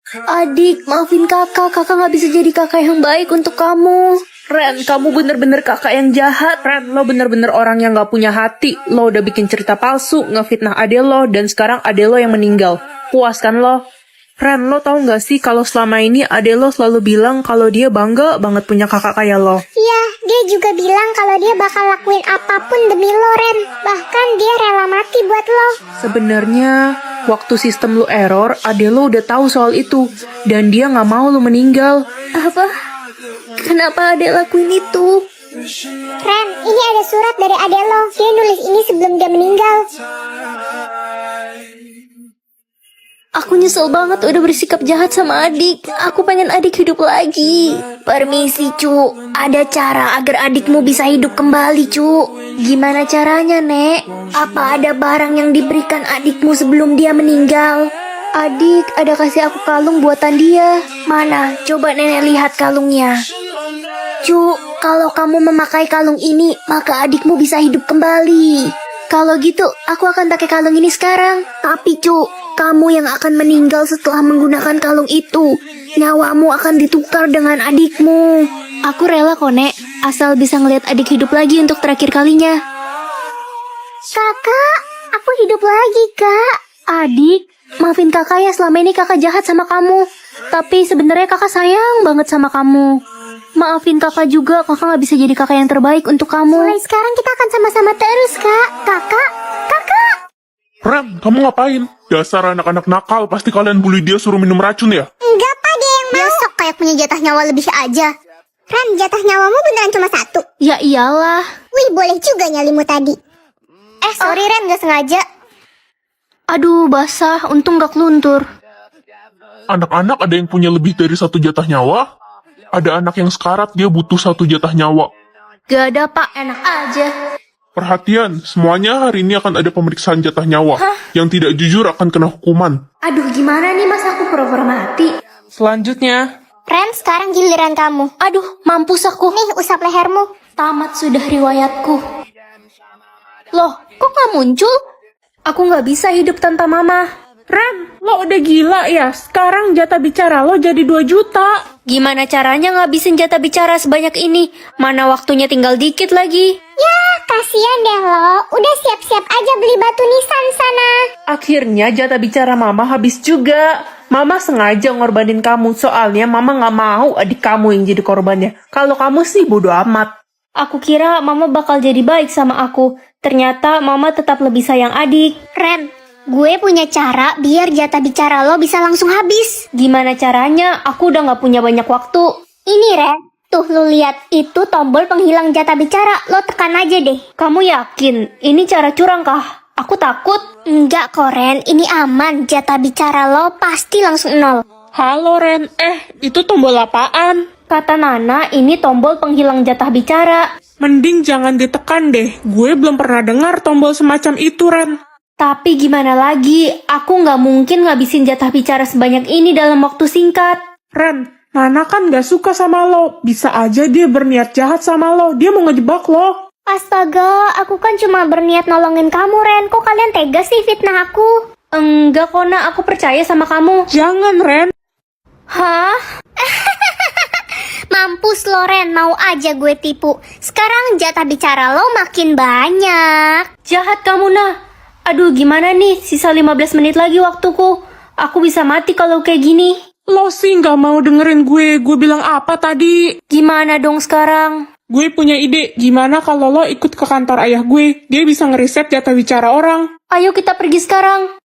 Adik, maafin kakak. Kakak gak bisa jadi kakak yang baik untuk kamu. Ren, kamu bener-bener kakak yang jahat. Ren, lo bener-bener orang yang gak punya hati. Lo udah bikin cerita palsu, ngefitnah ade lo, dan sekarang ade lo yang meninggal. Puas kan lo? Ren, lo tau gak sih kalau selama ini ade lo selalu bilang kalau dia bangga banget punya kakak kayak lo. Iya, dia juga bilang kalau dia bakal lakuin apapun demi lo, Ren. Bahkan dia rela mati buat lo. Sebenarnya waktu sistem lo error, ade lo udah tahu soal itu, dan dia gak mau lo meninggal. Apa? Kenapa adek lakuin itu? Ren, ini ada surat dari adek lo. Dia nulis ini sebelum dia meninggal. Aku nyesel banget udah bersikap jahat sama adik. Aku pengen adik hidup lagi. Permisi, Cu. Ada cara agar adikmu bisa hidup kembali, Cu. Gimana caranya, Nek? Apa ada barang yang diberikan adikmu sebelum dia meninggal? Adik, ada kasih aku kalung buatan dia. Mana? Coba nenek lihat kalungnya. Cu, kalau kamu memakai kalung ini, maka adikmu bisa hidup kembali. Kalau gitu, aku akan pakai kalung ini sekarang. Tapi Cu, kamu yang akan meninggal setelah menggunakan kalung itu. Nyawamu akan ditukar dengan adikmu. Aku rela kok, Nek. Asal bisa ngelihat adik hidup lagi untuk terakhir kalinya. Kakak, aku hidup lagi, Kak. Adik, maafin kakak ya, selama ini kakak jahat sama kamu. Tapi sebenarnya kakak sayang banget sama kamu. Maafin kakak juga, kakak gak bisa jadi kakak yang terbaik untuk kamu. Mulai sekarang kita akan sama-sama terus, Kak. Kakak. Ren, kamu ngapain? Dasar anak-anak nakal, pasti kalian bully dia suruh minum racun ya? Enggak, Pak, dia yang mau. Besok kayak punya jatah nyawa lebih aja. Ren, jatah nyawamu beneran cuma 1. Ya iyalah. Wih, boleh juga nyalimu tadi. Sorry Ren, gak sengaja. Aduh, basah, untung gak keluntur. Anak-anak ada yang punya lebih dari 1 jatah nyawa? Ada anak yang sekarat, dia butuh 1 jatah nyawa. Gak ada pak, enak aja. Perhatian, semuanya hari ini akan ada pemeriksaan jatah nyawa. Yang tidak jujur akan kena hukuman. Aduh, gimana nih mas, aku pura-pura mati. Selanjutnya, Ren, sekarang giliran kamu. Aduh, mampus aku. Nih, usap lehermu. Tamat sudah riwayatku. Loh, kok gak muncul? Aku gak bisa hidup tanpa mama. Ren, lo udah gila ya? Sekarang jatah bicara lo jadi 2 juta. Gimana caranya ngabisin jatah bicara sebanyak ini? Mana waktunya tinggal dikit lagi. Ya, kasihan deh lo. Udah siap-siap aja beli batu nisan sana. Akhirnya jatah bicara mama habis juga. Mama sengaja ngorbanin kamu, soalnya mama gak mau adik kamu yang jadi korbannya. Kalau kamu sih bodo amat. Aku kira mama bakal jadi baik sama aku. Ternyata mama tetap lebih sayang adik. Ren, gue punya cara biar jatah bicara lo bisa langsung habis. Gimana caranya? Aku udah gak punya banyak waktu. Ini Ren, tuh lo lihat itu tombol penghilang jatah bicara. Lo tekan aja deh. Kamu yakin? Ini cara curang kah? Aku takut. Enggak kok Ren, ini aman. Jatah bicara lo pasti langsung 0. Halo Ren, itu tombol apaan? Kata Nana, ini tombol penghilang jatah bicara. Mending jangan ditekan deh. Gue belum pernah dengar tombol semacam itu, Ren. Tapi gimana lagi? Aku nggak mungkin ngabisin jatah bicara sebanyak ini dalam waktu singkat. Ren, Nana kan gak suka sama lo. Bisa aja dia berniat jahat sama lo. Dia mau ngejebak lo. Astaga, aku kan cuma berniat nolongin kamu Ren. Kok kalian tega sih fitnah aku? Enggak kok Nak, aku percaya sama kamu. Jangan, Ren. Hah? Mampus lo Ren, mau aja gue tipu. Sekarang jatah bicara lo makin banyak. Jahat kamu Nah. Aduh gimana nih, sisa 15 menit lagi waktuku. Aku bisa mati kalau kayak gini. Lo sih gak mau dengerin gue. Gue bilang apa tadi? Gimana dong sekarang? Gue punya ide. Gimana kalau lo ikut ke kantor ayah gue? Dia bisa ngeriset jatah bicara orang. Ayo kita pergi sekarang.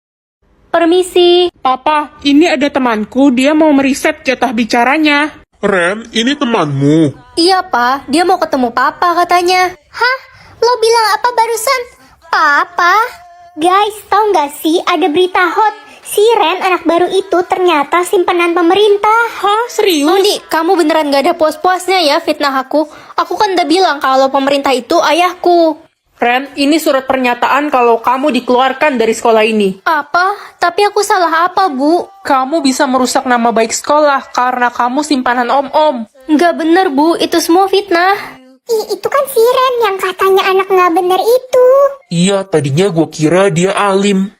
Permisi. Papa, ini ada temanku. Dia mau meriset jatah bicaranya. Ren, ini temanmu. Iya Pak, dia mau ketemu Papa katanya. Hah? Lo bilang apa barusan? Papa? Guys, tau gak sih ada berita hot? Si Ren anak baru itu ternyata simpanan pemerintah. Hah, serius? Moni, kamu beneran gak ada puas-puasnya ya fitnah aku? Aku kan udah bilang kalau pemerintah itu ayahku. Ren, ini surat pernyataan kalau kamu dikeluarkan dari sekolah ini. Apa? Tapi aku salah apa, Bu? Kamu bisa merusak nama baik sekolah karena kamu simpanan om-om. Nggak bener, Bu. Itu semua fitnah. Ih, itu kan si Ren yang katanya anak gak bener itu. Iya, tadinya gue kira dia alim.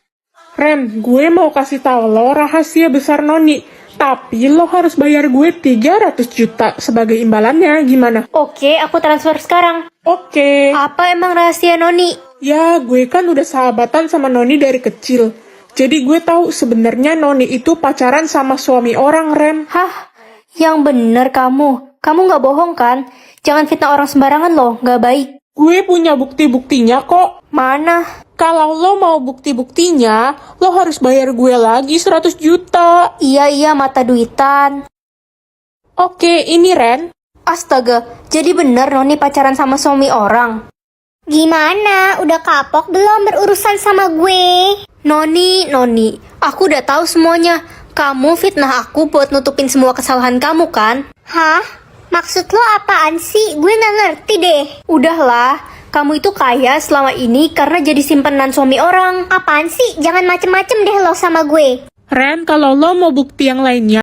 Ren, gue mau kasih tahu lo rahasia besar Noni. Tapi lo harus bayar gue 300 juta sebagai imbalannya, gimana? Oke, aku transfer sekarang. Oke. Apa emang rahasia Noni? Ya, gue kan udah sahabatan sama Noni dari kecil. Jadi gue tahu sebenarnya Noni itu pacaran sama suami orang, Ren. Hah? Yang bener kamu. Kamu nggak bohong kan? Jangan fitnah orang sembarangan loh, nggak baik. Gue punya bukti-buktinya kok. Mana? Kalau lo mau bukti-buktinya, lo harus bayar gue lagi 100 juta. Iya, mata duitan. Oke, ini Ren. Astaga, jadi bener Noni pacaran sama suami orang? Gimana? Udah kapok belum berurusan sama gue? Noni, aku udah tahu semuanya. Kamu fitnah aku buat nutupin semua kesalahan kamu kan? Hah? Maksud lo apaan sih? Gue nggak ngerti deh. Udahlah, kamu itu kaya selama ini karena jadi simpenan suami orang. Apaan sih? Jangan macem-macem deh lo sama gue. Ren, kalau lo mau bukti yang lainnya,